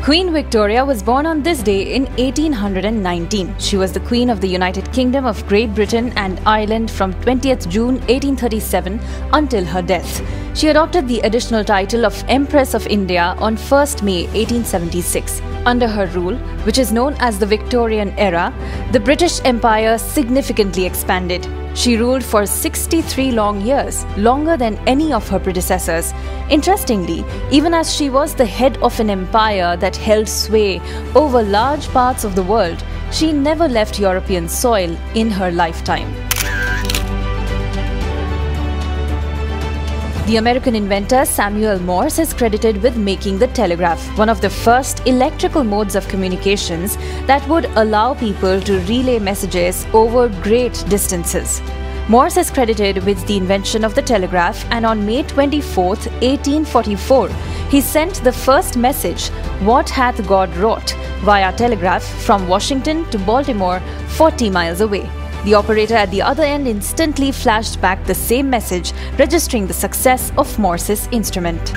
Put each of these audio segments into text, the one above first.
Queen Victoria was born on this day in 1819. She was the Queen of the United Kingdom of Great Britain and Ireland from 20th June 1837 until her death. She adopted the additional title of Empress of India on 1st May 1876. Under her rule, which is known as the Victorian era, the British Empire significantly expanded. She ruled for 63 long years, longer than any of her predecessors. Interestingly, even as she was the head of an empire that held sway over large parts of the world, she never left European soil in her lifetime. The American inventor Samuel Morse is credited with making the telegraph, one of the first electrical modes of communications that would allow people to relay messages over great distances. Morse is credited with the invention of the telegraph, and on May 24, 1844, he sent the first message, "What hath God wrought?" via telegraph from Washington to Baltimore, 40 miles away. The operator at the other end instantly flashed back the same message, registering the success of Morse's instrument.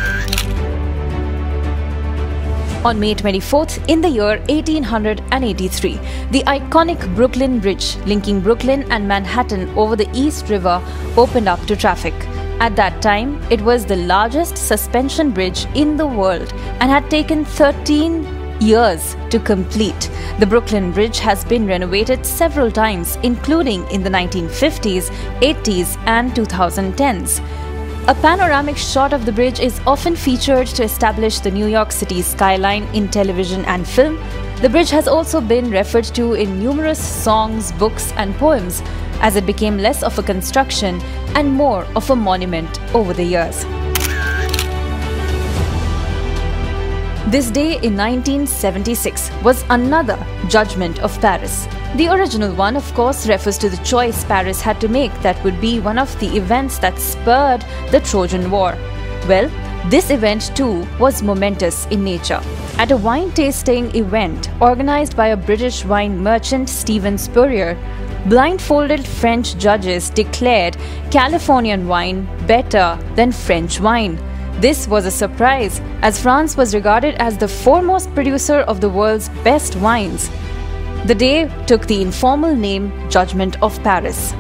On May 24th, in the year 1883, the iconic Brooklyn Bridge, linking Brooklyn and Manhattan over the East River, opened up to traffic. At that time, it was the largest suspension bridge in the world and had taken 13 years to complete. The Brooklyn Bridge has been renovated several times, including in the 1950s, 80s, and 2010s. A panoramic shot of the bridge is often featured to establish the New York City skyline in television and film. The bridge has also been referred to in numerous songs, books, and poems, as it became less of a construction and more of a monument over the years. This day in 1976 was another Judgment of Paris. The original one, of course, refers to the choice Paris had to make that would be one of the events that spurred the Trojan War. Well, this event too was momentous in nature. At a wine tasting event organized by a British wine merchant, Stephen Spurrier, blindfolded French judges declared Californian wine better than French wine. This was a surprise, as France was regarded as the foremost producer of the world's best wines. The day took the informal name Judgment of Paris.